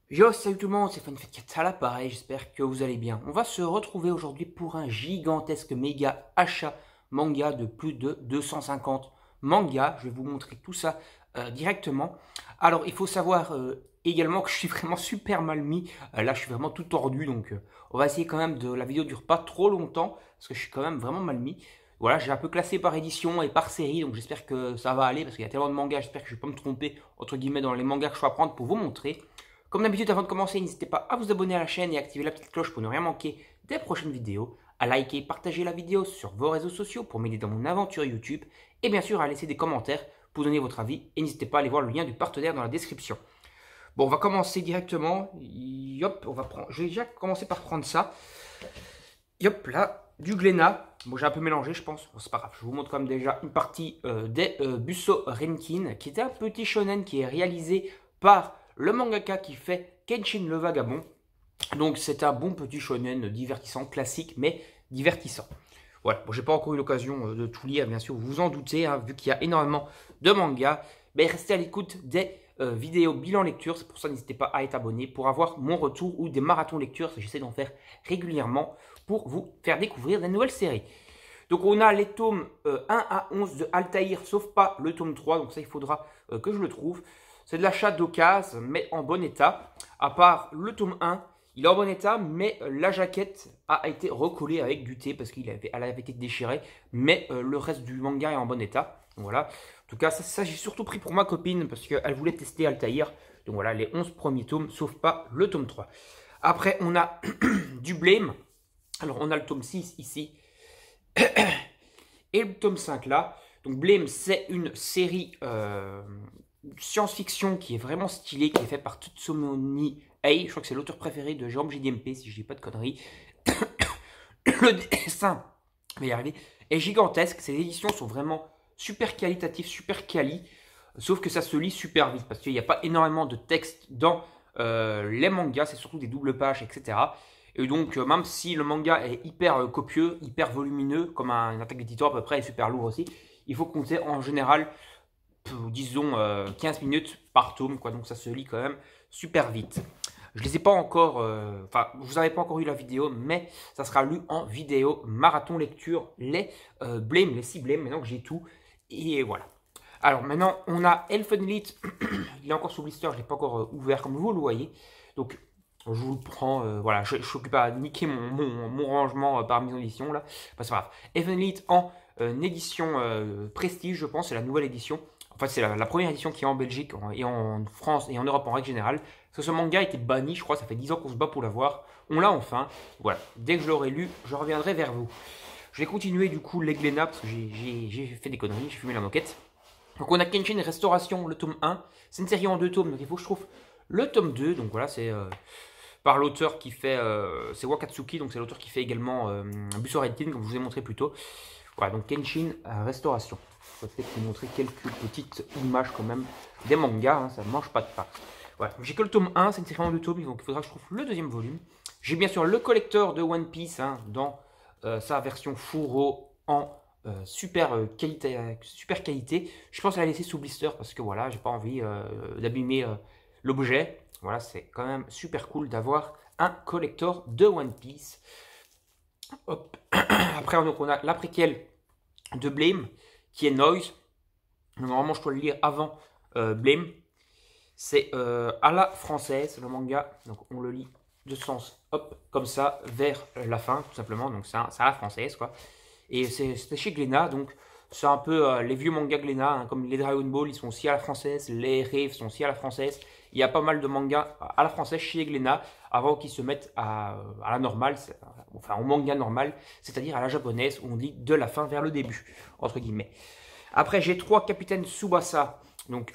Yo, salut tout le monde, c'est Funfait4 à l'appareil, j'espère que vous allez bien. On va se retrouver aujourd'hui pour un gigantesque méga achat manga de plus de 250 mangas. Je vais vous montrer tout ça directement. Alors, il faut savoir également que je suis vraiment super mal mis. Là, je suis vraiment tout tordu, donc on va essayer quand même de... La vidéo dure pas trop longtemps, parce que je suis quand même vraiment mal mis. Voilà, j'ai un peu classé par édition et par série, donc j'espère que ça va aller, parce qu'il y a tellement de mangas, j'espère que je vais pas me tromper, entre guillemets, dans les mangas que je vais prendre pour vous montrer. Comme d'habitude, avant de commencer, n'hésitez pas à vous abonner à la chaîne et à activer la petite cloche pour ne rien manquer des prochaines vidéos, à liker et partager la vidéo sur vos réseaux sociaux pour m'aider dans mon aventure YouTube, et bien sûr à laisser des commentaires pour donner votre avis, et n'hésitez pas à aller voir le lien du partenaire dans la description. Bon, on va commencer directement. Yop, on va prendre. Je vais déjà commencer par prendre ça. Yop, là, du Glénat. Bon, j'ai un peu mélangé, je pense. Bon, c'est pas grave. Je vous montre quand même déjà une partie des Busso Renkin, qui était un petit shonen qui est réalisé par le mangaka qui fait Kenshin le Vagabond. Donc, c'est un bon petit shonen divertissant, classique, mais divertissant. Voilà, bon, j'ai pas encore eu l'occasion de tout lire, bien sûr, vous vous en doutez, hein, vu qu'il y a énormément de mangas. Mais restez à l'écoute des vidéos bilan lecture, c'est pour ça n'hésitez pas à être abonné pour avoir mon retour ou des marathons lecture, j'essaie d'en faire régulièrement pour vous faire découvrir des nouvelles séries. Donc on a les tomes 1 à 11 de Altaïr, sauf pas le tome 3, donc ça il faudra que je le trouve. C'est de l'achat d'occasion, mais en bon état, à part le tome 1, il est en bon état, mais la jaquette a été recollée avec du thé parce qu'elle avait été déchirée. Mais le reste du manga est en bon état. Donc voilà. En tout cas, ça j'ai surtout pris pour ma copine parce qu'elle voulait tester Altaïr. Donc voilà, les 11 premiers tomes, sauf pas le tome 3. Après, on a du Blame. Alors, on a le tome 6 ici. Et le tome 5 là. Donc Blame, c'est une série science-fiction qui est vraiment stylée, qui est faite par Tsutsumoni Ei. Je crois que c'est l'auteur préféré de Jérôme JDMP, si je dis pas de conneries. Le dessin, je vais y arriver, est gigantesque. Ces éditions sont vraiment super qualitatives, super quali. Sauf que ça se lit super vite parce qu'il n'y a pas énormément de texte dans les mangas. C'est surtout des doubles pages, etc. Et donc, même si le manga est hyper copieux, hyper volumineux, comme une attaque des titans à peu près, et super lourd aussi, il faut compter en général, disons, 15 minutes par tome, quoi. Donc ça se lit quand même super vite. Je les ai pas encore, enfin, vous n'avez pas encore eu la vidéo, mais ça sera lu en vidéo, marathon lecture, les Blame, les 6 Blame, maintenant que j'ai tout. Et voilà. Alors maintenant, on a Elfenlied, il est encore sous blister, je ne l'ai pas encore ouvert comme vous le voyez. Donc, je vous le prends, voilà, je s'occupe à niquer mon rangement par maison d'édition, là. Enfin, c'est pas grave. Elfenlied en édition prestige, je pense, c'est la nouvelle édition. En fait, c'est la première édition qui est en Belgique et en France et en Europe en règle générale. Parce que ce manga a été banni, je crois, ça fait 10 ans qu'on se bat pour l'avoir. On l'a enfin. Voilà, dès que je l'aurai lu, je reviendrai vers vous. Je vais continuer du coup les Glénat parce que j'ai fait des conneries, j'ai fumé la moquette. Donc on a Kenshin Restauration, le tome 1. C'est une série en 2 tomes, donc il faut que je trouve le tome 2. Donc voilà, c'est par l'auteur qui fait... c'est Wakatsuki, donc c'est l'auteur qui fait également Busso Renkin, comme je vous ai montré plus tôt. Voilà, donc Kenshin Restauration. Je vais peut-être vous montrer quelques petites images quand même des mangas, hein, ça ne mange pas de pain. Voilà, j'ai que le tome 1, c'est une série en 2 tomes, donc il faudra que je trouve le deuxième volume. J'ai bien sûr le collector de One Piece, hein, dans sa version Furo en super qualité. Je pense à la laisser sous blister parce que voilà, j'ai pas envie d'abîmer l'objet. Voilà, c'est quand même super cool d'avoir un collector de One Piece. Hop. Après, donc, on a la préquelle de Blame qui est Noise. Normalement, je dois le lire avant Blame. C'est à la française, le manga. Donc, on le lit de sens, hop, comme ça, vers la fin, tout simplement. Donc, c'est à la française, quoi. Et c'était chez Glénat, donc c'est un peu les vieux mangas Glénat, hein, comme les Dragon Ball, ils sont aussi à la française, les Rave sont aussi à la française. Il y a pas mal de mangas à la française chez Glénat avant qu'ils se mettent à la normale, enfin au manga normal, c'est-à-dire à la japonaise où on dit de la fin vers le début, entre guillemets. Après, j'ai 3 Capitaine Tsubasa, donc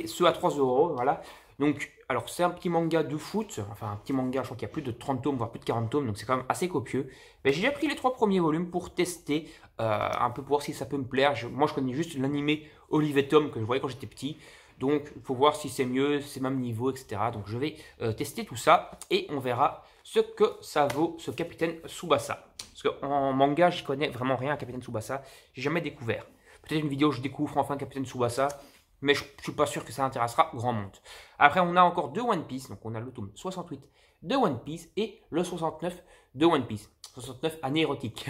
ceux à 3 euros, voilà. Donc, alors c'est un petit manga de foot, enfin un petit manga, je crois qu'il y a plus de 30 tomes, voire plus de 40 tomes, donc c'est quand même assez copieux. Mais j'ai déjà pris les 3 premiers volumes pour tester, un peu pour voir si ça peut me plaire. Moi je connais juste l'animé Olive et Tom que je voyais quand j'étais petit, donc il faut voir si c'est mieux, c'est même niveau, etc. Donc je vais tester tout ça et on verra ce que ça vaut ce Capitaine Tsubasa. Parce qu'en manga, j'y connais vraiment rien à Capitaine Tsubasa, j'ai jamais découvert. Peut-être une vidéo où je découvre enfin Capitaine Tsubasa. mais je ne suis pas sûr que ça intéressera grand monde. Après, on a encore deux One Piece, donc on a le tome 68 de One Piece et le 69 de One Piece. 69 année érotique.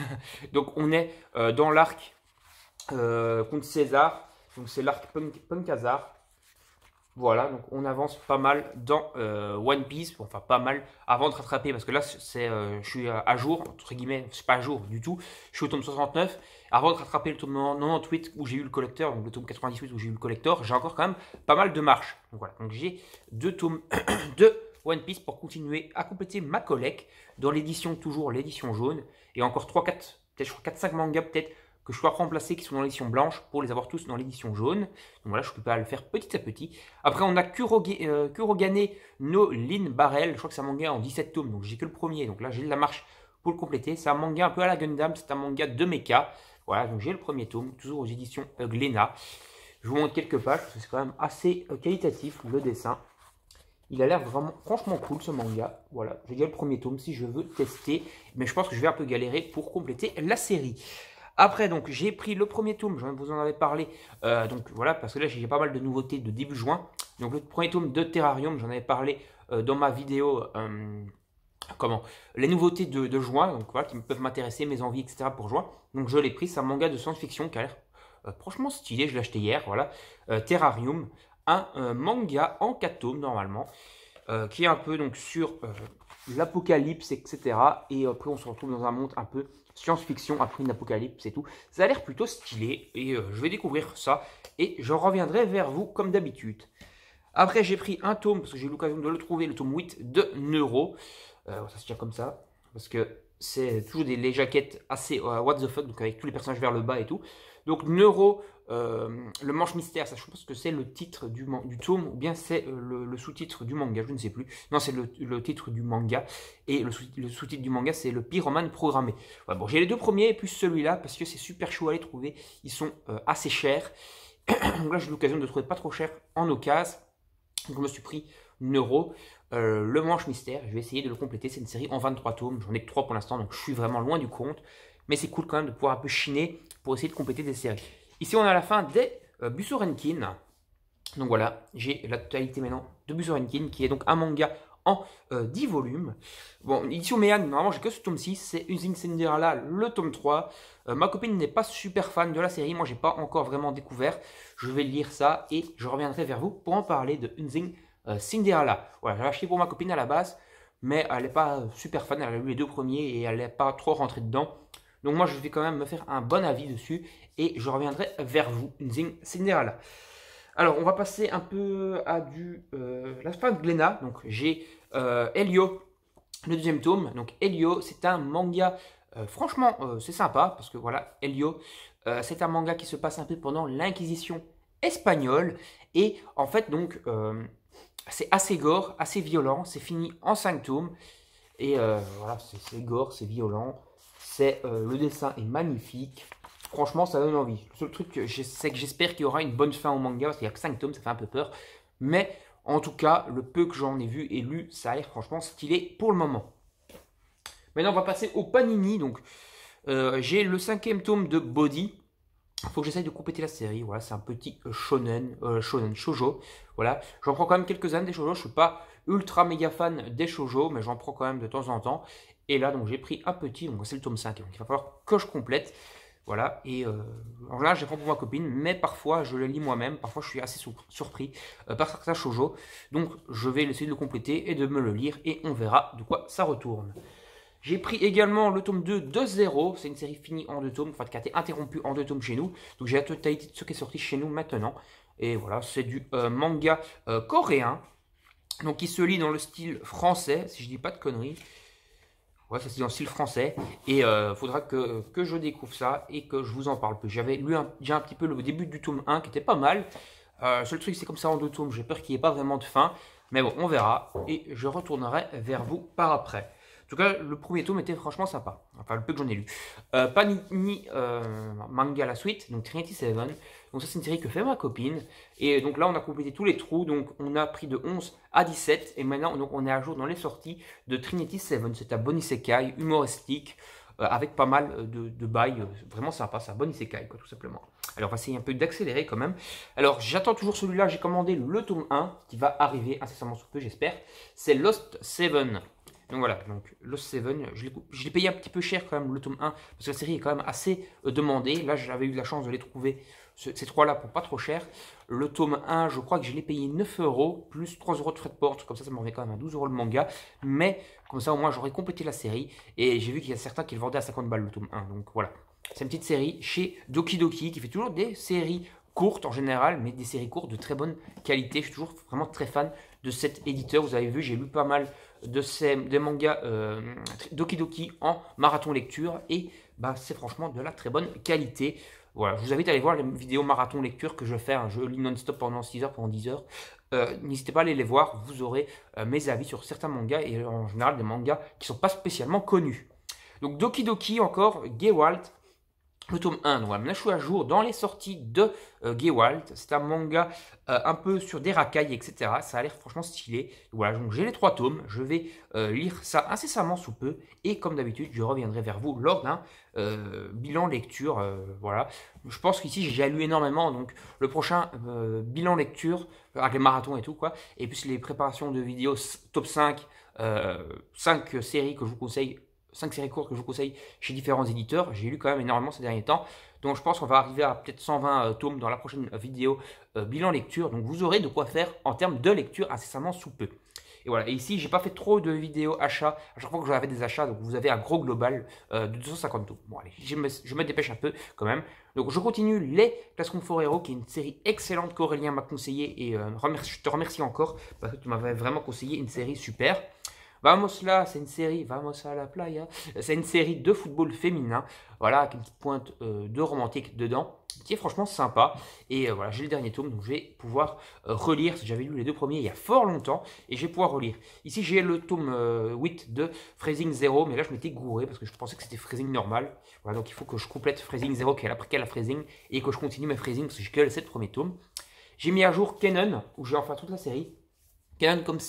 Donc on est dans l'arc contre César, donc c'est l'arc Punk Hazard. Voilà, donc on avance pas mal dans One Piece, enfin pas mal avant de rattraper, parce que là je suis à jour, entre guillemets, je suis pas à jour du tout, je suis au tome 69, avant de rattraper le tome 98 où j'ai eu le collector, donc le tome 98 où j'ai eu le collector, j'ai encore quand même pas mal de marche. Donc voilà, donc j'ai deux tomes de One Piece pour continuer à compléter ma collecte, dans l'édition, toujours l'édition jaune, et encore 3-4, peut-être je crois 4-5 mangas peut-être, que je dois remplacer qui sont dans l'édition blanche pour les avoir tous dans l'édition jaune. Donc voilà, je peux pas le faire petit à petit. Après, on a Kurogane no Lin Barrel. Je crois que c'est un manga en 17 tomes, donc j'ai que le premier. Donc là, j'ai de la marche pour le compléter. C'est un manga un peu à la Gundam, c'est un manga de mecha. Voilà, donc j'ai le premier tome, toujours aux éditions Glénat. Je vous montre quelques pages, parce que c'est quand même assez qualitatif, le dessin. Il a l'air vraiment, franchement cool ce manga. Voilà, j'ai déjà le premier tome si je veux tester. Mais je pense que je vais un peu galérer pour compléter la série. Après, donc, j'ai pris le premier tome, je vous en avais parlé, donc voilà, parce que là, j'ai pas mal de nouveautés de début juin. Donc, le premier tome de Terrarium, j'en avais parlé dans ma vidéo, les nouveautés de juin, donc voilà, qui peuvent m'intéresser, mes envies, etc. pour juin. Donc, je l'ai pris, c'est un manga de science-fiction qui a l'air franchement stylé, je l'ai acheté hier, voilà. Terrarium, un manga en 4 tomes, normalement, qui est un peu donc sur l'apocalypse, etc. Et après, on se retrouve dans un monde un peu science-fiction après une apocalypse et tout. Ça a l'air plutôt stylé et je vais découvrir ça et je reviendrai vers vous comme d'habitude. Après, j'ai pris un tome parce que j'ai eu l'occasion de le trouver, le tome 8 de Neuro. Ça se tient comme ça parce que c'est toujours les jaquettes assez what the fuck, donc avec tous les personnages vers le bas et tout. Donc Neuro, le manche mystère, ça je pense que c'est le titre du tome ou bien c'est le sous-titre du manga, je ne sais plus. Non, c'est le titre du manga et le sous-titre du manga c'est le pyromane programmé. Ouais, bon, j'ai les deux premiers et plus celui-là parce que c'est super chaud à les trouver. Ils sont assez chers. Donc là j'ai eu l'occasion de trouver pas trop cher en occasion. Donc je me suis pris Neuro, le manche mystère. Je vais essayer de le compléter. C'est une série en 23 tomes. J'en ai que 3 pour l'instant, donc je suis vraiment loin du compte. Mais c'est cool quand même de pouvoir un peu chiner pour essayer de compléter des séries. Ici, on a la fin des Busorenkin. Donc voilà, j'ai la totalité maintenant de Busorenkin, qui est donc un manga en 10 volumes. Bon, édition Méan, normalement, j'ai que ce tome 6. C'est Using Cinderella, le tome 3. Ma copine n'est pas super fan de la série. Moi, j'ai pas encore vraiment découvert. Je vais lire ça et je reviendrai vers vous pour en parler de Using Cinderella. Voilà, j'ai acheté pour ma copine à la base, mais elle n'est pas super fan. Elle a lu les deux premiers et elle n'est pas trop rentrée dedans. Donc moi, je vais quand même me faire un bon avis dessus et je reviendrai vers vous, Using Cinderella. Alors, on va passer un peu à la fin de Glénat. Donc, j'ai Elio, le deuxième tome. Donc, Elio, c'est un manga, franchement, c'est sympa parce que voilà, Elio, c'est un manga qui se passe un peu pendant l'Inquisition espagnole. Et en fait, donc, c'est assez gore, assez violent. C'est fini en 5 tomes. Et voilà, c'est gore, c'est violent. Le dessin est magnifique. Franchement, ça donne envie. Le seul truc, c'est que j'espère qu'il y aura une bonne fin au manga, parce qu'il n'y a que 5 tomes, ça fait un peu peur. Mais en tout cas, le peu que j'en ai vu et lu, ça a l'air franchement stylé pour le moment. Maintenant, on va passer au Panini. Donc, j'ai le 5e tome de Body. Il faut que j'essaye de compléter la série. Voilà, c'est un petit shonen shoujo. Voilà, j'en prends quand même quelques-uns des shoujo. Je ne suis pas ultra méga fan des shoujo, mais j'en prends quand même de temps en temps. Et là, donc, j'ai pris un petit, donc c'est le tome 5. Donc, il va falloir que je complète. Voilà, et en général, je les prends pour ma copine, mais parfois, je les lis moi-même. Parfois, je suis assez surpris par certains shoujo. Donc, je vais essayer de le compléter et de me le lire, et on verra de quoi ça retourne. J'ai pris également le tome 2 de Zero. C'est une série finie en 2 tomes, enfin qui a été interrompue en 2 tomes chez nous. Donc j'ai la totalité de ce qui est sorti chez nous maintenant. Et voilà, c'est du manga coréen. Donc qui se lit dans le style français, si je dis pas de conneries. Ouais, ça c'est dans le style français. Et il faudra que je découvre ça et que je vous en parle plus. J'avais lu déjà un petit peu le début du tome 1 qui était pas mal. Seul truc, c'est comme ça en 2 tomes. J'ai peur qu'il n'y ait pas vraiment de fin. Mais bon, on verra. Et je retournerai vers vous par après. En tout cas, le premier tome était franchement sympa. Enfin, le peu que j'en ai lu. Panini Manga la suite, donc Trinity Seven. Donc ça, c'est une série que fait ma copine. Et donc là, on a complété tous les trous. Donc on a pris de 11 à 17. Et maintenant, donc, on est à jour dans les sorties de Trinity Seven. C'est un bon isekai, humoristique, avec pas mal de bails. Vraiment sympa, c'est un bon isekai, quoi, tout simplement. Alors, on va essayer un peu d'accélérer quand même. Alors, j'attends toujours celui-là. J'ai commandé le tome 1 qui va arriver incessamment sous peu, j'espère. C'est Lost Seven. Donc voilà, donc Lost Seven, je l'ai payé un petit peu cher quand même le tome 1 parce que la série est quand même assez demandée. Là, j'avais eu la chance de les trouver, ces trois-là, pour pas trop cher. Le tome 1, je crois que je l'ai payé 9 euros plus 3 euros de frais de porte. Comme ça me revient quand même à 12 euros le manga. Mais comme ça, au moins, j'aurais complété la série. Et j'ai vu qu'il y a certains qui le vendaient à 50 balles le tome 1. Donc voilà, c'est une petite série chez Doki Doki qui fait toujours des séries courtes en général, mais des séries courtes de très bonne qualité. Je suis toujours vraiment très fan de cet éditeur. Vous avez vu, j'ai lu pas mal des mangas Doki Doki en marathon lecture et bah, c'est franchement de la très bonne qualité. Voilà, je vous invite à aller voir les vidéos marathon lecture que je fais. Je lis non-stop pendant 6 heures, pendant 10 heures. N'hésitez pas à aller les voir, vous aurez mes avis sur certains mangas et en général des mangas qui ne sont pas spécialement connus. Donc Doki Doki encore, Gewalt. Le tome 1, donc voilà, je suis à jour dans les sorties de Gewalt. C'est un manga un peu sur des racailles, etc. Ça a l'air franchement stylé. Voilà, donc j'ai les 3 tomes. Je vais lire ça incessamment sous peu. Et comme d'habitude, je reviendrai vers vous lors d'un bilan lecture. Voilà. Je pense qu'ici, j'ai déjà lu énormément. Donc le prochain bilan lecture, avec les marathons et tout, quoi. Et puis les préparations de vidéos top 5, 5 séries que je vous conseille. 5 séries courtes que je vous conseille chez différents éditeurs. J'ai lu quand même énormément ces derniers temps. Donc je pense qu'on va arriver à peut-être 120 tomes dans la prochaine vidéo bilan lecture. Donc vous aurez de quoi faire en termes de lecture incessamment sous peu. Et voilà, et ici, j'ai pas fait trop de vidéos achats. À chaque fois que j'avais des achats, donc vous avez un gros global de 250 tomes. Bon, allez, je me dépêche un peu quand même. Donc je continue les Classroom for Hero, qui est une série excellente qu'Aurélien m'a conseillé. Et je te remercie encore parce que tu m'avais vraiment conseillé une série super. Vamos là, c'est une série, Vamos à la playa, c'est une série de football féminin, voilà, avec une petite pointe de romantique dedans, qui est franchement sympa. Et voilà, j'ai le dernier tome, donc je vais pouvoir relire. J'avais lu les 2 premiers il y a fort longtemps, et je vais pouvoir relire. Ici, j'ai le tome 8 de Phrasing 0, mais là, je m'étais gouré, parce que je pensais que c'était Phrasing normal. Voilà, donc il faut que je complète Phrasing 0, qui est après la Phrasing, et que je continue mes Phrasing, parce que j'ai que les 7 premiers tomes. J'ai mis à jour Kennen, où j'ai enfin toute la série. Kennen comme...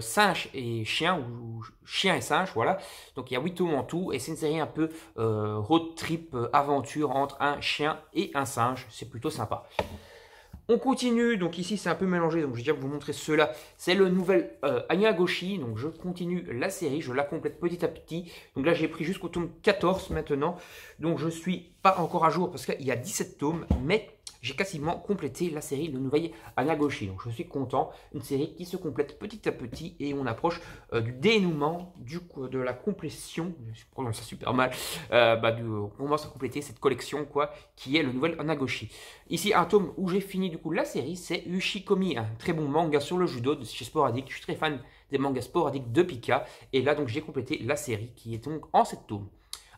singe et chien, ou chien et singe, voilà. Donc il y a 8 tomes en tout, et c'est une série un peu road trip aventure entre un chien et un singe. C'est plutôt sympa. On continue, donc ici c'est un peu mélangé, donc je vais déjà vous montrer cela. C'est le nouvel Anyagoshi, donc je continue la série, je la complète petit à petit. Donc là j'ai pris jusqu'au tome 14 maintenant, donc je suis pas encore à jour parce qu'il y a 17 tomes, mais j'ai quasiment complété la série Le Nouvel Anyagoshi. Donc je suis content, une série qui se complète petit à petit et on approche du dénouement, de la complétion, je prononce ça super mal, on commence à compléter cette collection quoi, qui est Le Nouvel Anyagoshi. Ici un tome où j'ai fini du coup la série, c'est Ushikomi, un très bon manga sur le judo de chez Sport Addict. Je suis très fan des mangas Sport Addict de Pika et là donc j'ai complété la série qui est donc en 7 tomes.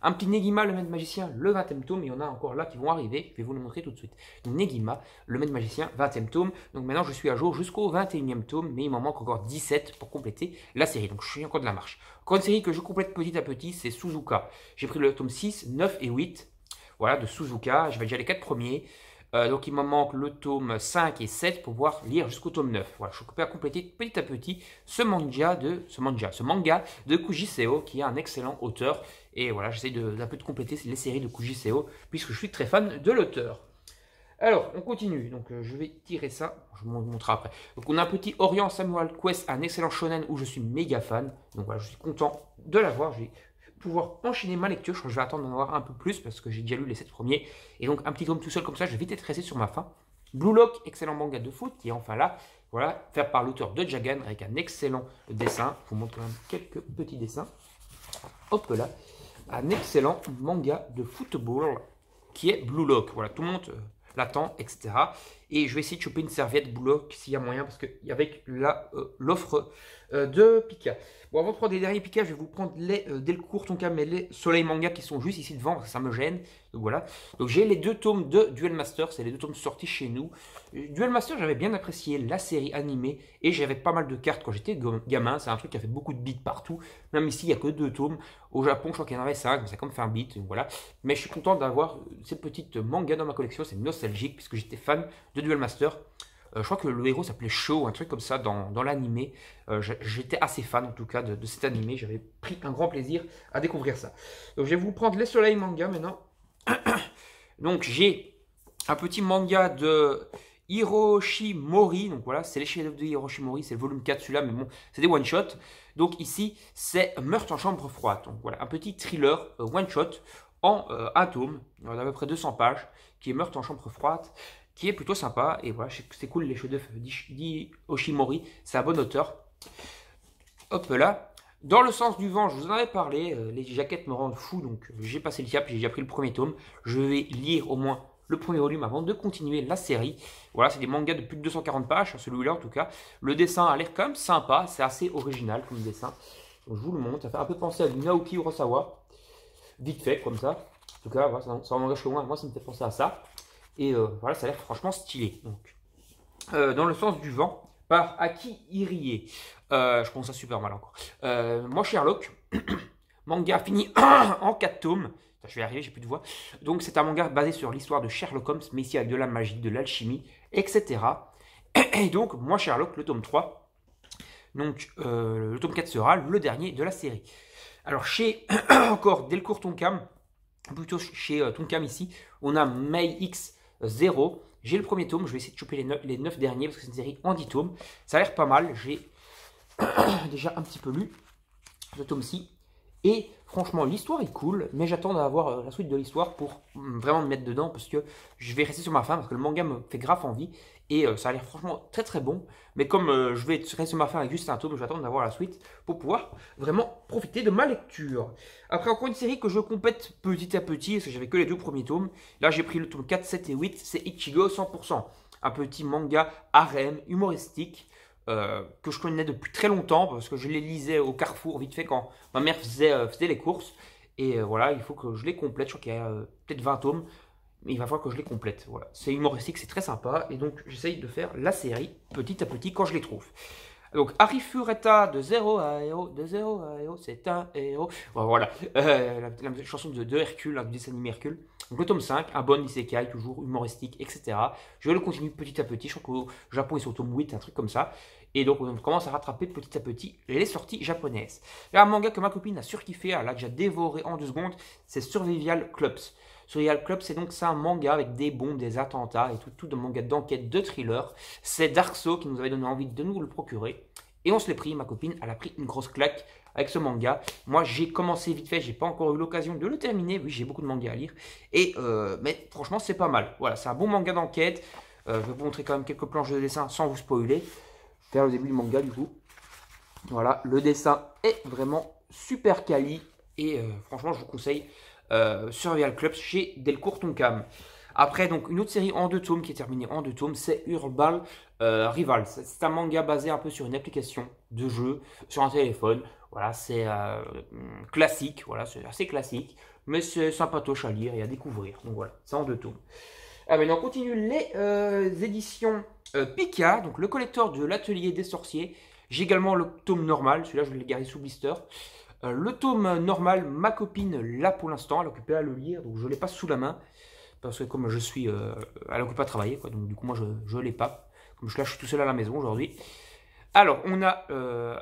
Un petit Negima, le maître magicien, le 20e tome. Il y en a encore là qui vont arriver. Je vais vous le montrer tout de suite. Donc Negima, le maître magicien, 20e tome. Donc maintenant, je suis à jour jusqu'au 21e tome. Mais il m'en manque encore 17 pour compléter la série. Donc je suis encore de la marche. Encore une série que je complète petit à petit, c'est Suzuka. J'ai pris le tome 6, 9 et 8. Voilà, de Suzuka. J'avais déjà les 4 premiers. Donc il me manque le tome 5 et 7 pour pouvoir lire jusqu'au tome 9. Voilà, je suis occupé à compléter petit à petit ce manga de Kujiseo, qui est un excellent auteur. Et voilà, j'essaie d'un peu de compléter les séries de Kujiseo, puisque je suis très fan de l'auteur. Alors, on continue. Donc, je vais tirer ça. Je vous montrerai après. Donc, on a un petit Orient Samurai Quest, un excellent shonen où je suis méga fan. Donc, voilà, je suis content de l'avoir. Je vais pouvoir enchaîner ma lecture. Je crois que je vais attendre d'en avoir un peu plus parce que j'ai déjà lu les 7 premiers. Et donc, un petit tome tout seul comme ça, je vais vite être resté sur ma fin. Blue Lock, excellent manga de foot, qui est enfin là. Voilà, fait par l'auteur de Jagan avec un excellent dessin. Je vous montre quand même quelques petits dessins. Hop là. Un excellent manga de football qui est Blue Lock. Voilà, tout le monde l'attend, etc. Et je vais essayer de choper une serviette Blue Lock s'il y a moyen, parce qu'avec l'offre de Pika. Bon, avant de prendre les derniers Pika, je vais vous prendre les Delcourt Tonka, mais les Soleil Manga qui sont juste ici devant, parce que ça me gêne. Donc voilà. Donc j'ai les 2 tomes de Duel Master, c'est les 2 tomes sortis chez nous. Duel Master, j'avais bien apprécié la série animée, et j'avais pas mal de cartes quand j'étais gamin. C'est un truc qui a fait beaucoup de beats partout. Même ici, il n'y a que 2 tomes. Au Japon, je crois qu'il y en avait 5, mais ça a comme fait un beat. Donc voilà. Mais je suis content d'avoir ces petites mangas dans ma collection. C'est nostalgique, puisque j'étais fan de Duel Master. Je crois que le héros s'appelait Sho, un truc comme ça dans l'animé. J'étais assez fan en tout cas de cet animé. J'avais pris un grand plaisir à découvrir ça. Donc je vais vous prendre les Soleil Manga maintenant. Donc j'ai un petit manga de Hiroshi Mori. Donc voilà, c'est les chefs-d'œuvre de Hiroshi Mori, c'est le volume 4 celui-là, mais bon, c'est des one-shot. Donc ici, c'est Meurtre en chambre froide. Donc voilà, un petit thriller one-shot en un tome, d'à peu près 200 pages, qui est Meurtre en chambre froide, qui est plutôt sympa. Et voilà, c'est cool les chefs-d'œuvre d'Hiroshi Mori, c'est un bon auteur. Hop là. Dans le sens du vent, je vous en avais parlé, les jaquettes me rendent fou, donc j'ai passé le cap, j'ai déjà pris le premier tome. Je vais lire au moins le premier volume avant de continuer la série. Voilà, c'est des mangas de plus de 240 pages, celui-là en tout cas. Le dessin a l'air quand même sympa, c'est assez original comme dessin. Donc, je vous le montre, ça fait un peu penser à du Naoki Urasawa, vite fait comme ça. En tout cas, voilà, ça m'engage que moi ça me fait penser à ça. Et voilà, ça a l'air franchement stylé. Donc, dans le sens du vent, par Aki Irie. Je pense ça super mal encore. Moi, Sherlock, manga fini en 4 tomes. Je vais y arriver, j'ai plus de voix. Donc, c'est un manga basé sur l'histoire de Sherlock Holmes, mais ici avec de la magie, de l'alchimie, etc. Et donc, moi, Sherlock, le tome 3. Donc, le tome 4 sera le dernier de la série. Alors, chez encore Delcourt Tonkam, plutôt chez Tonkam ici, on a May X 0. J'ai le premier tome, je vais essayer de choper les 9 derniers parce que c'est une série en 10 tomes. Ça a l'air pas mal, j'ai déjà un petit peu lu ce tome-ci. Et franchement, l'histoire est cool, mais j'attends d'avoir la suite de l'histoire pour vraiment me mettre dedans parce que je vais rester sur ma faim parce que le manga me fait grave envie. Et ça a l'air franchement très très bon. Mais comme je vais rester sur ma faim avec juste un tome, j'attends d'avoir la suite pour pouvoir vraiment profiter de ma lecture. Après, encore une série que je complète petit à petit, parce que j'avais que les 2 premiers tomes. Là, j'ai pris le tome 4, 7 et 8, c'est Ichigo 100%. Un petit manga harem, humoristique. Que je connais depuis très longtemps parce que je les lisais au Carrefour vite fait quand ma mère faisait les courses et voilà, il faut que je les complète. Je crois qu'il y a peut-être 20 tomes, mais il va falloir que je les complète. Voilà, c'est humoristique, c'est très sympa et donc j'essaye de faire la série petit à petit quand je les trouve. Donc Arifureta de 0 à héros, de 0 à héros, c'est un héros. Voilà, la chanson de Hercule, du dessin animé Hercule. Donc le tome 5, un bon isekai, toujours humoristique, etc. Je le continue petit à petit, je crois qu'au Japon ils sont au tome 8, un truc comme ça. Et donc on commence à rattraper petit à petit les sorties japonaises. Il y a un manga que ma copine a surkiffé, elle a déjà dévoré en 2 secondes, c'est Survival Clubs. Survival Club, c'est donc ça un manga avec des bombes, des attentats et tout de manga d'enquête, de thriller. C'est Darkso qui nous avait donné envie de nous le procurer. Et on se l'est pris, ma copine, elle a pris une grosse claque avec ce manga. Moi, j'ai commencé vite fait, j'ai pas encore eu l'occasion de le terminer. Oui, j'ai beaucoup de mangas à lire. Et mais franchement, c'est pas mal. Voilà, c'est un bon manga d'enquête. Je vais vous montrer quand même quelques planches de dessin sans vous spoiler. Faire le début du manga du coup. Voilà, le dessin est vraiment super quali. Et franchement, je vous conseille Survival Club chez Delcourt Tonkam. Après, donc, une autre série en 2 tomes qui est terminée en 2 tomes, c'est Urbal Rivals. C'est un manga basé un peu sur une application de jeu sur un téléphone. Voilà, c'est classique, voilà, c'est assez classique, mais c'est sympatoche à lire et à découvrir. Donc voilà, c'est en 2 tomes. Ah, maintenant, on continue les éditions Pika, donc le collector de l'atelier des sorciers. J'ai également le tome normal, celui-là je vais le garder sous blister. Le tome normal, ma copine l'a pour l'instant, elle est occupée à le lire, donc je ne l'ai pas sous la main. Parce que comme je suis, elle occupe à travailler, quoi, donc du coup moi je l'ai pas. Comme je suis tout seul à la maison aujourd'hui. Alors on a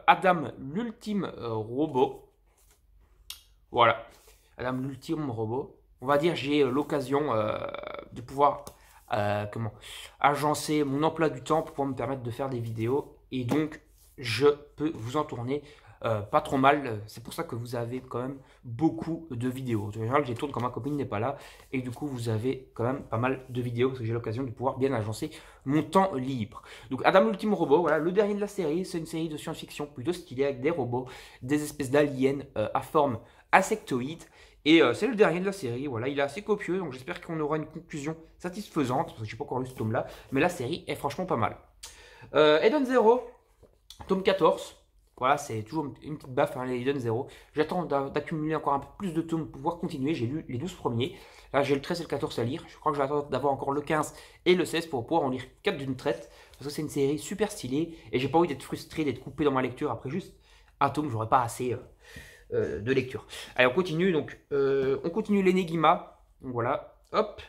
Adam l'ultime robot. Voilà, Adam l'ultime robot. On va dire j'ai l'occasion de pouvoir agencer mon emploi du temps pour pouvoir me permettre de faire des vidéos. Et donc je peux vous en tourner pas trop mal. C'est pour ça que vous avez quand même beaucoup de vidéos. En général, je les tourne quand ma copine n'est pas là. Et du coup, vous avez quand même pas mal de vidéos parce que j'ai l'occasion de pouvoir bien agencer mon temps libre. Donc, Adam l'ultime robot, voilà, le dernier de la série. C'est une série de science-fiction plutôt stylée avec des robots, des espèces d'aliens à forme insectoïde. Et c'est le dernier de la série. Voilà, il est assez copieux. Donc, j'espère qu'on aura une conclusion satisfaisante. Parce que je n'ai pas encore lu ce tome-là. Mais la série est franchement pas mal. Eden Zero, tome 14. Voilà, c'est toujours une petite baffe, hein, les Eden Zero. J'attends d'accumuler encore un peu plus de tomes pour pouvoir continuer. J'ai lu les 12 premiers. Là, j'ai le 13 et le 14 à lire. Je crois que je vais attendre d'avoir encore le 15 et le 16 pour pouvoir en lire 4 d'une traite. Parce que c'est une série super stylée. Et j'ai pas envie d'être frustré, d'être coupé dans ma lecture. Après juste un tome, j'aurais pas assez de lecture. Allez, on continue. Donc, on continue l'Enigma. Donc voilà, hop.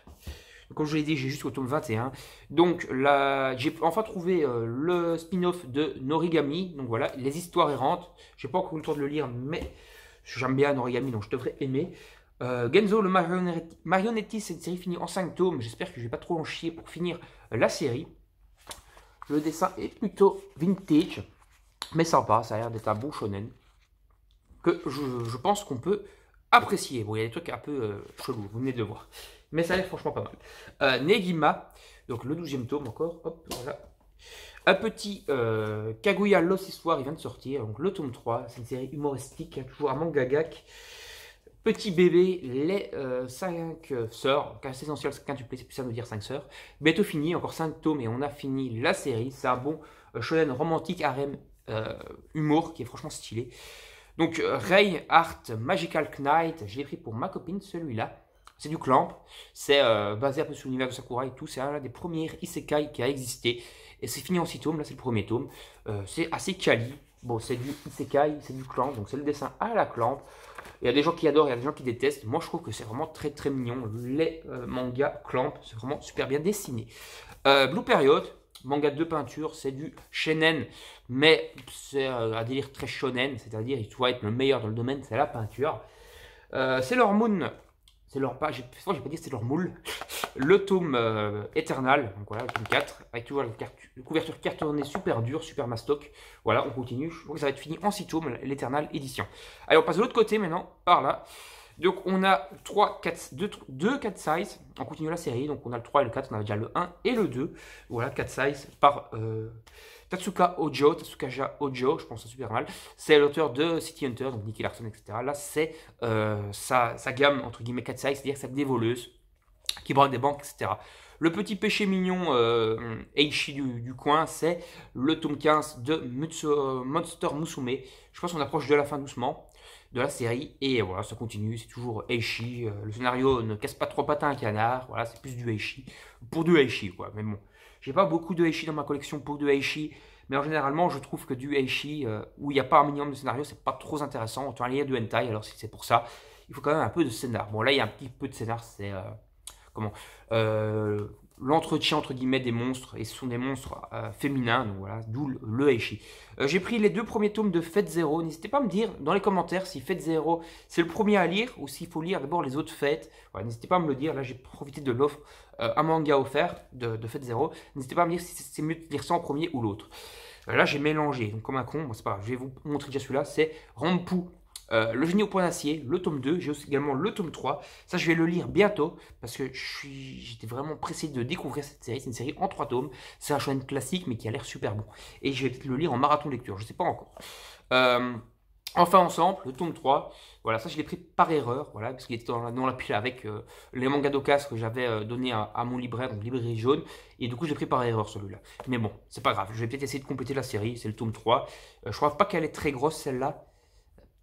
Comme je l'ai dit, j'ai jusqu'au tome 21. Donc là, j'ai enfin trouvé le spin-off de Norigami. Donc voilà, les histoires errantes. J'ai pas encore eu le temps de le lire, mais j'aime bien Norigami, donc je devrais aimer. Genzo, le marionnettiste, c'est une série finie en 5 tomes. J'espère que je vais pas trop en chier pour finir la série. Le dessin est plutôt vintage, mais sympa. Ça a l'air d'être un bon shonen que je pense qu'on peut apprécier. Bon, il y a des trucs un peu chelous, vous venez de le voir. Mais ça a l'air franchement pas mal. Negima, donc le 12e tome encore. Hop, voilà. Un petit Kaguya Lost Histoire, il vient de sortir. Donc le tome 3, c'est une série humoristique, hein, toujours un mangagak. Petit bébé, les 5 sœurs, donc assez essentiel, quintuplé, c'est plus ça de dire 5 sœurs. Bientôt fini, encore 5 tomes et on a fini la série. C'est un bon shonen romantique, harem, humour qui est franchement stylé. Donc Rei Art Magical Knight, je l'ai pris pour ma copine, celui-là. C'est du Clamp, c'est basé un peu sur l'univers de Sakura et tout. C'est un des premiers isekai qui a existé. Et c'est fini en 6 tomes, là c'est le premier tome. C'est assez quali. Bon, c'est du isekai, c'est du Clamp, donc c'est le dessin à la Clamp. Il y a des gens qui adorent, il y a des gens qui détestent. Moi, je trouve que c'est vraiment très très mignon. Les mangas Clamp, c'est vraiment super bien dessiné. Blue Period, manga de peinture, c'est du shonen, mais c'est un délire très shonen, c'est-à-dire il doit être le meilleur dans le domaine, c'est la peinture. Sailor Moon, c'est leur pas, j'ai pas dit c'est leur moule. Le tome Eternal, donc voilà, le tome 4, avec toujours la couverture cartonnée super dure, super mastoc. Voilà, on continue. Je crois que ça va être fini en 6 tomes, l'Eternal édition. Allez, on passe de l'autre côté maintenant, par là. Donc on a 2 4 size, on continue la série, donc on a le 3 et le 4, on a déjà le 1 et le 2. Voilà, 4 size par Tatsuka Ojo, je pense que c'est super mal. C'est l'auteur de City Hunter, donc Nicky Larson, etc. Là, c'est sa gamme, entre guillemets, 4 size, c'est-à-dire sa dévoleuse qui braque des banques, etc. Le petit péché mignon Eishi du coin, c'est le tome 15 de Monster Musume. Je pense qu'on approche de la fin doucement de la série, et voilà, ça continue, c'est toujours Eishi. Le scénario ne casse pas trois pattes à un canard, voilà, c'est plus du Eishi, pour du Eishi, quoi. Mais bon, j'ai pas beaucoup de Eishi dans ma collection pour du Eishi, mais en généralement, je trouve que du Eishi où il n'y a pas un minimum de scénario, c'est pas trop intéressant. Autant lire du hentai, alors si c'est pour ça, il faut quand même un peu de scénar. Bon, là, il y a un petit peu de scénar, c'est l'entretien entre guillemets des monstres, et ce sont des monstres féminins, donc voilà, d'où le Eishi. J'ai pris les 2 premiers tomes de Fate Zero. N'hésitez pas à me dire dans les commentaires si Fate Zero c'est le premier à lire ou s'il faut lire d'abord les autres Fates. Voilà, n'hésitez pas à me le dire. Là, j'ai profité de l'offre un manga offert de Fate Zero. N'hésitez pas à me dire si c'est mieux de lire ça en premier ou l'autre. Là, j'ai mélangé, donc comme un con, bon, c'est pas grave, je vais vous montrer déjà celui-là, c'est Rampu. Le génie au point d'acier, le tome 2, j'ai aussi également le tome 3. Ça, je vais le lire bientôt parce que j'étais vraiment pressé de découvrir cette série. C'est une série en 3 tomes. C'est un shonen classique mais qui a l'air super bon. Et je vais peut-être le lire en marathon lecture, je ne sais pas encore. Enfin ensemble, le tome 3. Voilà, ça je l'ai pris par erreur, voilà, parce qu'il était dans la pile avec les mangas d'Ocas que j'avais donné à mon libraire, donc librairie jaune. Et du coup, je l'ai pris par erreur celui-là. Mais bon, c'est pas grave, je vais peut-être essayer de compléter la série. C'est le tome 3. Je crois pas qu'elle est très grosse celle-là.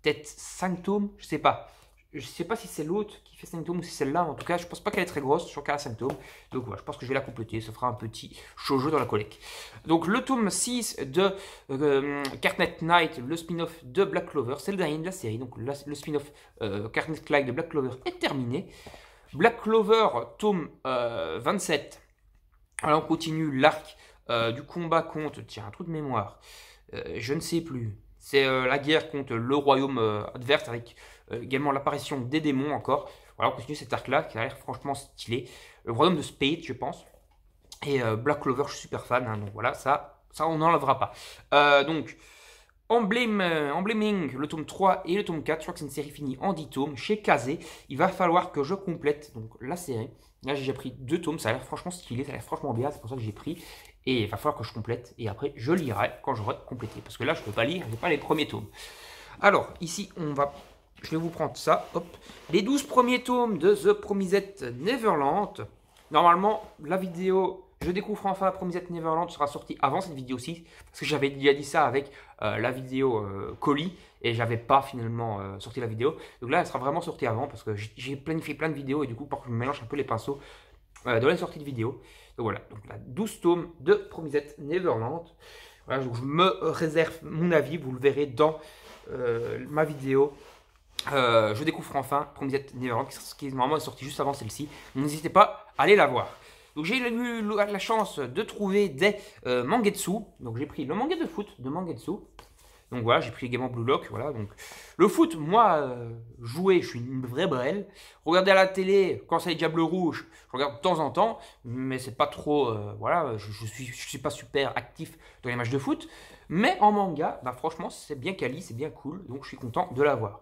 Peut-être 5 tomes, je sais pas. Je sais pas si c'est l'autre qui fait 5 tomes ou si c'est celle-là. En tout cas, je pense pas qu'elle est très grosse. Je crois qu'elle a 5 tomes. Donc voilà, je pense que je vais la compléter. Ça fera un petit shoujo dans la collecte. Donc le tome 6 de Cartnet Knight, le spin-off de Black Clover. C'est le dernier de la série. Donc le spin-off Cartnet Knight de Black Clover est terminé. Black Clover, tome 27. Alors on continue l'arc du combat contre... Tiens, un trou de mémoire. Je ne sais plus. C'est la guerre contre le royaume adverse avec également l'apparition des démons encore. Voilà, on continue cet arc-là qui a l'air franchement stylé. Le royaume de Spade, je pense. Et Black Clover, je suis super fan. Hein, donc voilà, ça on n'enlèvera pas. Donc, Embleming, le tome 3 et le tome 4. Je crois que c'est une série finie en 10 tomes chez Kazé. Il va falloir que je complète donc, la série. Là, j'ai déjà pris 2 tomes. Ça a l'air franchement stylé, ça a l'air franchement bien. C'est pour ça que j'ai pris. Et il va falloir que je complète. Et après, je lirai quand j'aurai complété. Parce que là, je ne peux pas lire. Je n'ai pas les premiers tomes. Alors, ici, je vais vous prendre ça. Hop. Les 12 premiers tomes de The Promised Neverland. Normalement, la vidéo... Je découvre enfin la Promised Neverland sera sortie avant cette vidéo-ci. Parce que j'avais déjà dit ça avec la vidéo colis. Et j'avais pas finalement sorti la vidéo. Donc là, elle sera vraiment sortie avant. Parce que j'ai planifié plein de vidéos. Et du coup, pour que je mélange un peu les pinceaux dans les sorties de vidéos. Donc voilà. Donc la 12 tomes de Promised Neverland. Voilà, donc je me réserve mon avis. Vous le verrez dans ma vidéo. Je découvre enfin Promised Neverland. Qui normalement est sortie juste avant celle-ci. N'hésitez pas à aller la voir. Donc j'ai eu la chance de trouver des mangetsu. Donc j'ai pris le manga de foot de Mangetsu. Donc voilà, j'ai pris également Blue Lock. Voilà, donc le foot, moi, jouer, je suis une vraie brêle. Regarder à la télé, quand c'est les Diables Rouges, je regarde de temps en temps, mais c'est pas trop. Voilà, je suis pas super actif dans les matchs de foot. Mais en manga, bah franchement, c'est bien quali, c'est bien cool, donc je suis content de l'avoir.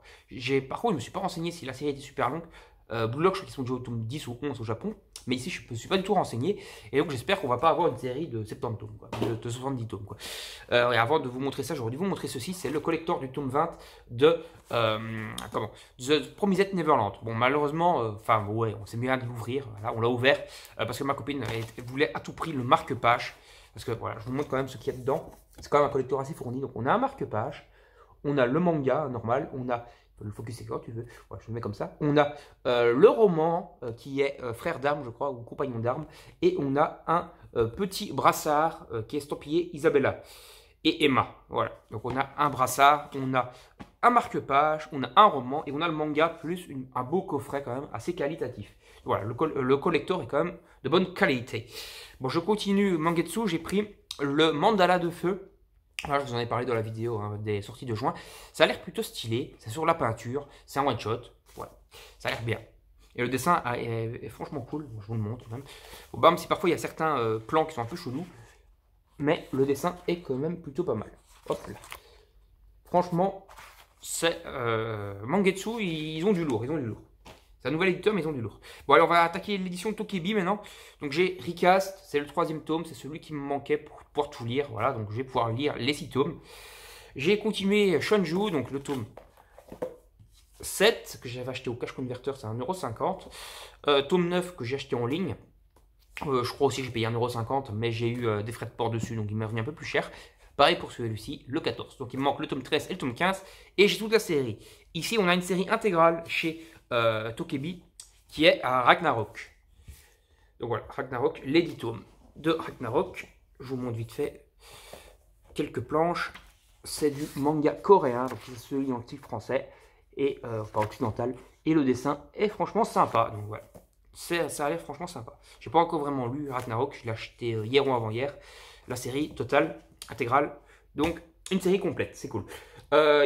Par contre, je me suis pas renseigné si la série était super longue. Blue Lock, je crois qu'ils sont déjà au tome 10 ou 11 au Japon. Mais ici, je ne me suis pas du tout renseigné. Et donc, j'espère qu'on va pas avoir une série de 70 tomes, quoi, de 70 tomes. Quoi. Et avant de vous montrer ça, j'aurais dû vous montrer ceci. C'est le collector du tome 20 de The Promised Neverland. Bon, malheureusement, ouais, on s'est mis à l'ouvrir. Voilà, on l'a ouvert parce que ma copine voulait à tout prix le marque-page. Parce que voilà, je vous montre quand même ce qu'il y a dedans. C'est quand même un collector assez fourni. Donc, on a un marque-page. On a le manga normal. On a le focus quand tu veux, ouais, je le mets comme ça. On a le roman qui est frère d'armes, je crois, ou compagnon d'armes, et on a un petit brassard qui est estampillé Isabella et Emma. Voilà, donc on a un brassard, on a un marque-page, on a un roman et on a le manga plus un beau coffret quand même assez qualitatif. Voilà, le collector est quand même de bonne qualité. Bon, je continue Mangetsu, j'ai pris le mandala de feu. Alors, je vous en ai parlé dans la vidéo des sorties de juin. Ça a l'air plutôt stylé. C'est sur la peinture. C'est un one shot. Voilà. Ça a l'air bien. Et le dessin est franchement cool. Je vous le montre même. Bon, même si parfois il y a certains plans qui sont un peu chelous. Mais le dessin est quand même plutôt pas mal. Hop là. Franchement, c'est Mangetsu, ils ont du lourd. Ils ont du lourd. C'est un nouvel éditeur, mais ils ont du lourd. Bon, alors on va attaquer l'édition Tokebi maintenant. Donc j'ai Recast, c'est le 3e tome, c'est celui qui me manquait pour pouvoir tout lire. Voilà, donc je vais pouvoir lire les 6 tomes. J'ai continué Shonju, donc le tome 7, que j'avais acheté au Cash Converter, c'est 1,50 €. Tome 9 que j'ai acheté en ligne. Je crois aussi que j'ai payé 1,50 €, mais j'ai eu des frais de port dessus, donc il m'a venu un peu plus cher. Pareil pour celui-ci, le 14. Donc il me manque le tome 13 et le tome 15. Et j'ai toute la série. Ici, on a une série intégrale chez Tokebi qui est à Ragnarok. Donc voilà, Ragnarok, les 10 tomes de Ragnarok. Je vous montre vite fait quelques planches. C'est du manga coréen, donc c'est celui en style français et pas occidental. Et le dessin est franchement sympa. Donc voilà, ça a l'air franchement sympa. J'ai pas encore vraiment lu Ragnarok, je l'ai acheté hier ou avant-hier. La série totale, intégrale. Donc une série complète, c'est cool.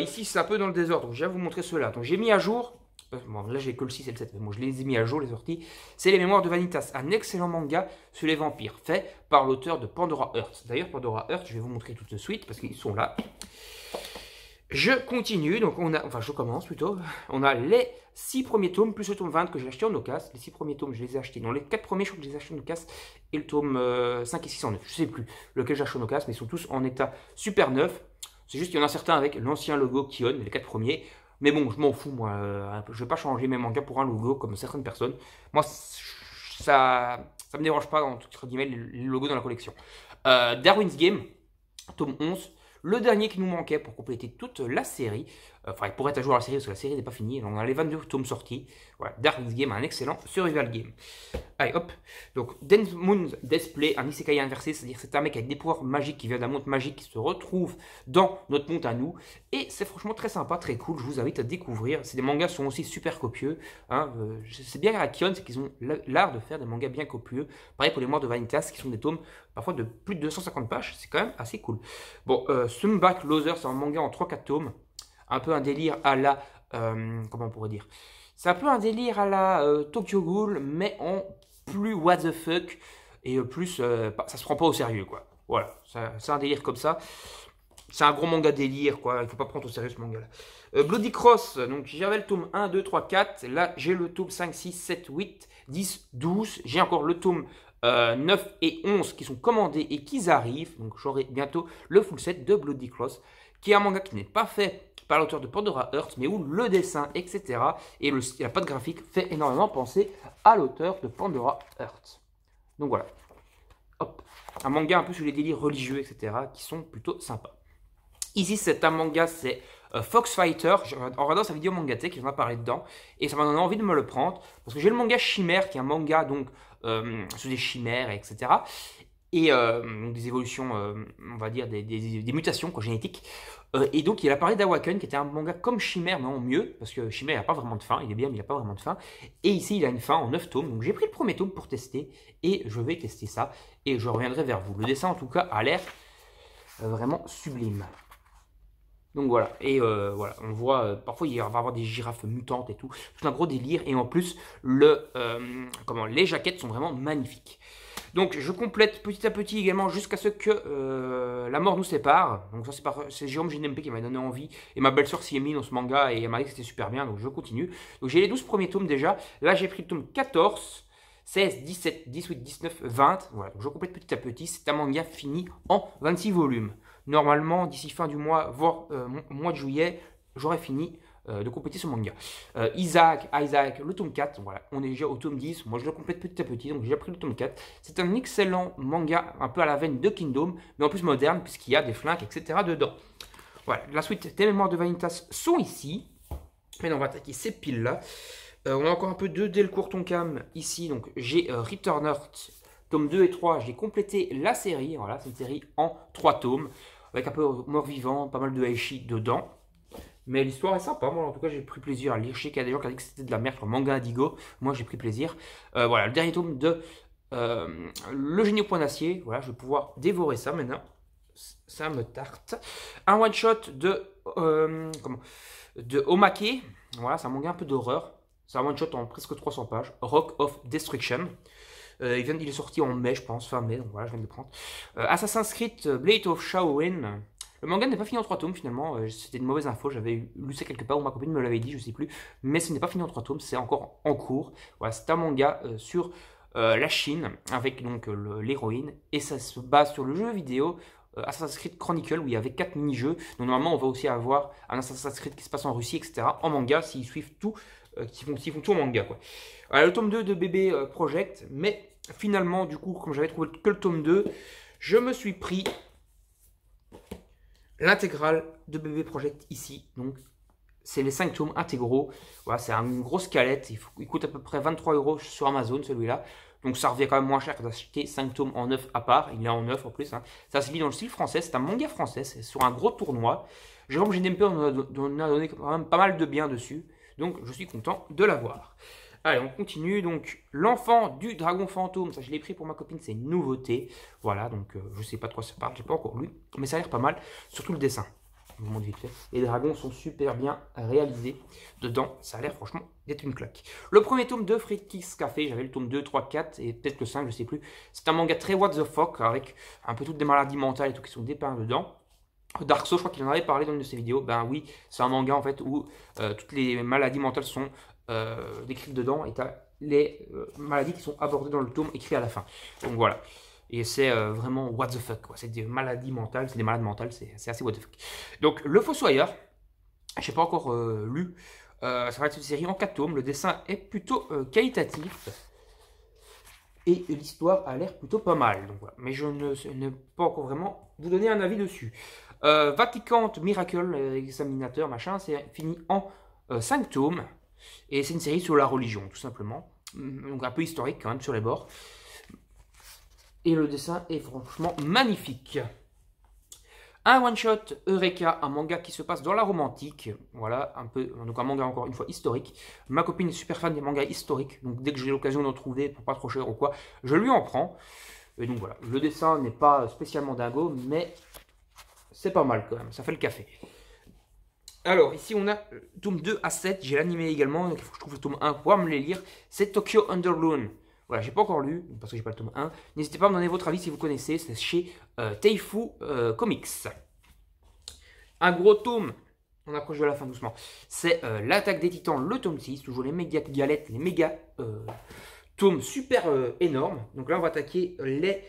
Ici, c'est un peu dans le désordre. Je vais vous montrer cela. Donc j'ai mis à jour. Bon, là j'ai que le 6 et le 7, mais bon, je les ai mis à jour, les sorties. C'est Les Mémoires de Vanitas, un excellent manga sur les vampires, fait par l'auteur de Pandora Hearts. D'ailleurs, Pandora Hearts, je vais vous montrer tout de suite, parce qu'ils sont là. Je continue, donc je commence plutôt. On a les 6 premiers tomes, plus le tome 20 que j'ai acheté en Ocas. Les 6 premiers tomes, je les ai achetés. Dans les 4 premiers, je crois que je les ai achetés en Ocas. Et le tome 5 et 6 en neuf. Je sais plus lequel j'ai acheté en Ocas, mais ils sont tous en état super neuf. C'est juste qu'il y en a certains avec l'ancien logo Kion, les 4 premiers. Mais bon, je m'en fous, moi. Je ne vais pas changer mes mangas pour un logo comme certaines personnes. Moi, ça me dérange pas, entre guillemets, les logos dans la collection. Darwin's Game, tome 11. Le dernier qui nous manquait pour compléter toute la série. Enfin, il pourrait être à jour à la série parce que la série n'est pas finie. Donc, on a les 22 tomes sortis. Voilà, Darwin's Game, un excellent survival game. Allez, hop. Donc, Dance Moon's Display, un isekai inversé, c'est-à-dire c'est un mec avec des pouvoirs magiques qui vient d'un monde magique qui se retrouve dans notre monde à nous. Et c'est franchement très sympa, très cool. Je vous invite à découvrir. Ces mangas sont aussi super copieux. Hein. C'est bien à Kion, c'est qu'ils ont l'art de faire des mangas bien copieux. Pareil pour les Mémoires de Vanitas, qui sont des tomes parfois de plus de 250 pages. C'est quand même assez cool. Bon, Sunback Loser, c'est un manga en 3-4 tomes. Un peu un délire à la... comment on pourrait dire? C'est un peu un délire à la Tokyo Ghoul, mais en plus what the fuck, et plus, ça se prend pas au sérieux, quoi. Voilà, c'est un délire comme ça. C'est un gros manga délire, quoi. Il faut pas prendre au sérieux ce manga-là. Bloody Cross, donc j'avais le tome 1, 2, 3, 4. Là, j'ai le tome 5, 6, 7, 8, 10, 12. J'ai encore le tome 9 et 11 qui sont commandés et qui arrivent. Donc j'aurai bientôt le full set de Bloody Cross, qui est un manga qui n'est pas fait par l'auteur de Pandora Hearts, mais où le dessin, etc., et la patte graphique fait énormément penser à l'auteur de Pandora Hearts. Donc voilà. Hop. Un manga un peu sur les délires religieux, etc., qui sont plutôt sympas. Ici, c'est un manga, c'est Fox Fighter. En regardant sa vidéo Mangatech, il en a parlé dedans, et ça m'a donné envie de me le prendre, parce que j'ai le manga Chimère, qui est un manga donc sur des chimères, etc., et des évolutions, on va dire, des mutations quoi, génétiques. Et donc il a parlé d'Awaken, qui était un manga comme Chimère, mais en mieux, parce que Chimère n'a pas vraiment de fin, il est bien, mais il n'a pas vraiment de fin. Et ici il a une fin en 9 tomes, donc j'ai pris le premier tome pour tester, et je vais tester ça, et je reviendrai vers vous. Le dessin en tout cas a l'air vraiment sublime. Donc voilà, et voilà, on voit, parfois il va y avoir des girafes mutantes et tout, c'est un gros délire, et en plus, les jaquettes sont vraiment magnifiques. Donc je complète petit à petit également jusqu'à ce que la mort nous sépare. Donc ça c'est Jérôme JNMP qui m'a donné envie, et ma belle-sœur s'y est mise dans ce manga, et elle m'a dit que c'était super bien, donc je continue. Donc j'ai les 12 premiers tomes déjà, là j'ai pris le tome 14, 16, 17, 18, 19, 20, voilà, donc je complète petit à petit, c'est un manga fini en 26 volumes. Normalement, d'ici fin du mois, voire mois de juillet, j'aurai fini de compléter ce manga. Isaac, le tome 4, voilà, on est déjà au tome 10, moi je le complète petit à petit, donc j'ai déjà pris le tome 4. C'est un excellent manga, un peu à la veine de Kingdom, mais en plus moderne, puisqu'il y a des flingues, etc. dedans. Voilà, la suite des Mémoires de Vanitas sont ici. Maintenant, on va attaquer ces piles-là. On a encore un peu de Delcourt Tonkam ici, donc j'ai Returned, tome 2 et 3, j'ai complété la série, voilà, c'est une série en 3 tomes, avec un peu mort-vivant, pas mal de Aichi dedans. Mais l'histoire est sympa, moi en tout cas j'ai pris plaisir à lire. Je sais qu'il y a des gens qui ont dit que c'était de la merde sur manga Indigo, moi j'ai pris plaisir. Voilà, le dernier tome de Le Génie au point d'acier, voilà, je vais pouvoir dévorer ça maintenant. Ça me tarte. Un one-shot de Omake, voilà, c'est un manga un peu d'horreur. C'est un one-shot en presque 300 pages, Rock of Destruction. Il est sorti en mai, je pense, fin mai, donc voilà, je viens de le prendre. Assassin's Creed Blade of Shaolin. Le manga n'est pas fini en 3 tomes finalement, c'était une mauvaise info, j'avais lu ça quelque part, ou ma copine me l'avait dit, je sais plus. Mais ce n'est pas fini en 3 tomes, c'est encore en cours. Voilà, c'est un manga sur la Chine, avec donc l'héroïne, et ça se base sur le jeu vidéo Assassin's Creed Chronicle, où il y avait 4 mini-jeux. Donc normalement, on va aussi avoir un Assassin's Creed qui se passe en Russie, etc. en manga, s'ils suivent tout, s'ils font tout en manga, quoi. Alors, le tome 2 de BB Project, mais finalement, du coup, comme j'avais trouvé que le tome 2, je me suis pris l'intégrale de BB Project ici. Donc, c'est les 5 tomes intégraux. Voilà, c'est une grosse calette. Il coûte à peu près 23 € sur Amazon, celui-là. Donc, ça revient quand même moins cher que d'acheter 5 tomes en neuf à part. Il est en neuf en plus. Hein. Ça se lit dans le style français. C'est un manga français. C'est sur un gros tournoi. Jérôme JNMP on a donné quand même pas mal de bien dessus. Donc, je suis content de l'avoir. Allez, on continue. Donc, l'enfant du dragon fantôme. Ça, je l'ai pris pour ma copine. C'est une nouveauté. Voilà, donc je sais pas de quoi ça parle. J'ai pas encore lu. Mais ça a l'air pas mal. Surtout le dessin. Je vous montre vite fait. Les dragons sont super bien réalisés dedans. Ça a l'air franchement d'être une claque. Le premier tome de Frikies Café. J'avais le tome 2, 3, 4 et peut-être le 5, je sais plus. C'est un manga très what the fuck avec un peu toutes des maladies mentales et tout qui sont dépeints dedans. Dark Souls, je crois qu'il en avait parlé dans une de ses vidéos. Ben oui, c'est un manga en fait où toutes les maladies mentales sont décrites dedans et tu as les maladies qui sont abordées dans le tome écrit à la fin. Donc voilà. Et c'est vraiment what the fuck. C'est des maladies mentales, c'est des malades mentales, c'est assez what the fuck. Donc le Fossoyeur, je n'ai pas encore lu. Ça va être une série en 4 tomes. Le dessin est plutôt qualitatif. Et l'histoire a l'air plutôt pas mal. Donc, voilà. Mais je ne peux pas encore vraiment vous donner un avis dessus. Vatican Miracle, examinateur, machin, c'est fini en 5 tomes. Et c'est une série sur la religion, tout simplement. Donc un peu historique quand même sur les bords. Et le dessin est franchement magnifique. Un one-shot Eureka, un manga qui se passe dans la romantique. Voilà, un peu, donc un manga encore une fois historique. Ma copine est super fan des mangas historiques. Donc dès que j'ai l'occasion d'en trouver pour pas trop cher ou quoi, je lui en prends. Et donc voilà, le dessin n'est pas spécialement dingo, mais c'est pas mal quand même, ça fait le café. Alors ici on a tome 2 à 7, j'ai l'animé également, donc il faut que je trouve le tome 1 pour pouvoir me les lire. C'est Tokyo Underloon. Voilà, j'ai pas encore lu, parce que j'ai pas le tome 1. N'hésitez pas à me donner votre avis si vous connaissez, c'est chez Teifu Comics. Un gros tome, on approche de la fin doucement, c'est l'Attaque des Titans, le tome 6, toujours les méga galettes, les méga tomes super énormes. Donc là on va attaquer les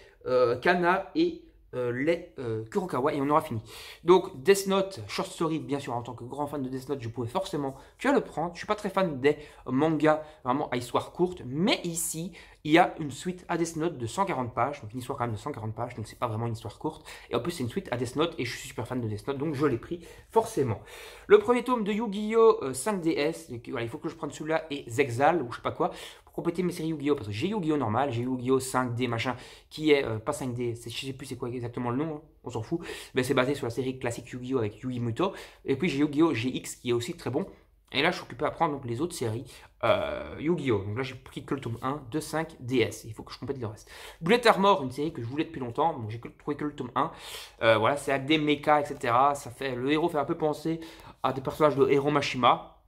Kana et les Kurokawa et on aura fini. Donc Death Note, short story, bien sûr, en tant que grand fan de Death Note, je pouvais forcément que le prendre. Je suis pas très fan des mangas vraiment à histoire courte, mais ici, il y a une suite à Death Note de 140 pages, donc une histoire quand même de 140 pages, donc c'est pas vraiment une histoire courte. Et en plus, c'est une suite à Death Note et je suis super fan de Death Note, donc je l'ai pris forcément. Le premier tome de Yu-Gi-Oh! 5DS, voilà, il faut que je prenne celui-là et Zexal, ou je sais pas quoi, pour compléter mes séries Yu-Gi-Oh! Parce que j'ai Yu-Gi-Oh! Normal, j'ai Yu-Gi-Oh! 5D machin, qui est pas 5D, je sais plus c'est quoi exactement le nom, hein, on s'en fout, mais c'est basé sur la série classique Yu-Gi-Oh! Avec Yu-Gi Muto. Et puis j'ai Yu-Gi-Oh! GX qui est aussi très bon. Et là, je suis occupé à prendre donc, les autres séries Yu-Gi-Oh! Donc là, j'ai pris que le tome 1, 2, 5, DS. Il faut que je complète le reste. Bullet Armor, une série que je voulais depuis longtemps. Donc j'ai trouvé que le tome 1. Voilà, c'est avec des mechas, etc. Le héros fait un peu penser à des personnages de Hiro Mashima.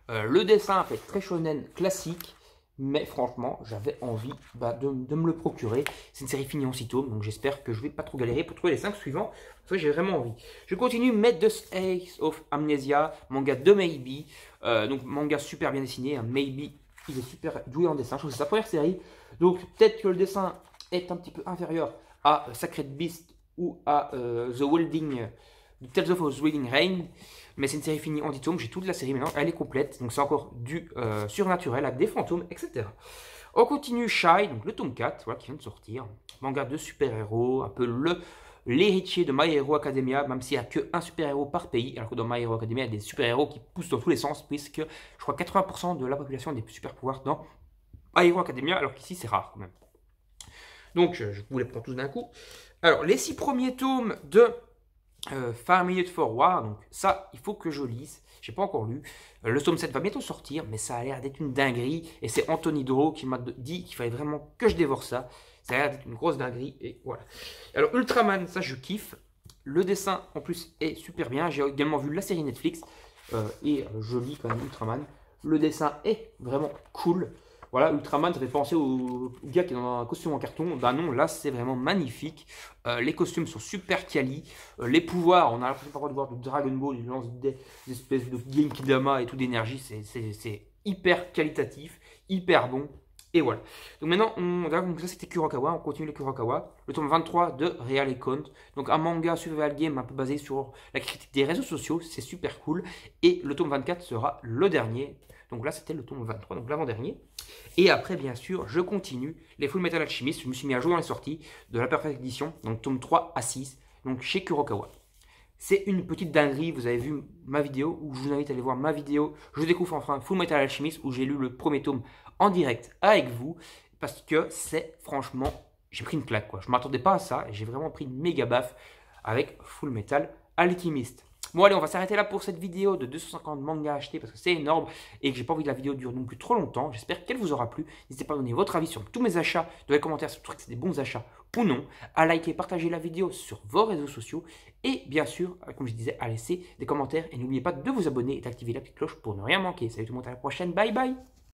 Le dessin fait très shonen classique. Mais franchement, j'avais envie de me le procurer. C'est une série finie en 6 tomes, donc j'espère que je vais pas trop galérer pour trouver les 5 suivants. Parce que j'ai vraiment envie. Je continue Madness Ace of Amnesia, manga de Maybe. Donc manga super bien dessiné. Maybe, il est super doué en dessin. Je trouve que c'est sa première série. Donc peut-être que le dessin est un petit peu inférieur à Sacred Beast ou à The Wilding, Tales of the Wilding Rain. Mais c'est une série finie en 10 tomes, j'ai toute la série maintenant, elle est complète, donc c'est encore du surnaturel avec des fantômes, etc. On continue Shy, donc le tome 4, voilà, qui vient de sortir. Manga de super-héros, un peu l'héritier de My Hero Academia, même s'il n'y a qu'un super-héros par pays, alors que dans My Hero Academia, il y a des super-héros qui poussent dans tous les sens, puisque je crois 80% de la population a des super-pouvoirs dans My Hero Academia, alors qu'ici c'est rare quand même. Donc je vous les prends tous d'un coup. Alors les 6 premiers tomes de 5 Minutes for War, donc ça, il faut que je lise. J'ai pas encore lu. Le tome 7 va bientôt sortir, mais ça a l'air d'être une dinguerie. Et c'est Anthony Draw qui m'a dit qu'il fallait vraiment que je dévore ça. Ça a l'air d'être une grosse dinguerie. Et voilà. Alors, Ultraman, ça, je kiffe. Le dessin, en plus, est super bien. J'ai également vu la série Netflix. Je lis quand même Ultraman. Le dessin est vraiment cool. Voilà, Ultraman, ça fait penser au gars qui est dans un costume en carton. Ben non, là, c'est vraiment magnifique. Les costumes sont super quali. Les pouvoirs, on a l'impression parfois de voir du Dragon Ball. Il lance des espèces de Genkidama et tout d'énergie. C'est hyper qualitatif, hyper bon. Et voilà. Donc maintenant, donc ça c'était Kurokawa. On continue les Kurokawa. Le tome 23 de Real Account. Donc un manga survival game un peu basé sur la critique des réseaux sociaux. C'est super cool. Et le tome 24 sera le dernier. Donc là, c'était le tome 23, donc l'avant-dernier. Et après, bien sûr, je continue les Full Metal Alchemist. Je me suis mis à jour dans les sorties de la Perfect Edition, donc tome 3 à 6, donc chez Kurokawa. C'est une petite dinguerie. Vous avez vu ma vidéo, où je vous invite à aller voir ma vidéo. Je découvre enfin Full Metal Alchemist, où j'ai lu le premier tome en direct avec vous. Parce que c'est franchement, j'ai pris une claque, quoi. Je ne m'attendais pas à ça, et j'ai vraiment pris une méga baffe avec Full Metal Alchemist. Bon allez, on va s'arrêter là pour cette vidéo de 250 mangas achetés parce que c'est énorme et que j'ai pas envie que la vidéo dure non plus trop longtemps. J'espère qu'elle vous aura plu. N'hésitez pas à donner votre avis sur tous mes achats, dans les commentaires si vous trouvez que c'est des bons achats ou non, à liker, partager la vidéo sur vos réseaux sociaux et bien sûr, comme je disais, à laisser des commentaires et n'oubliez pas de vous abonner et d'activer la petite cloche pour ne rien manquer. Salut tout le monde, à la prochaine, bye bye.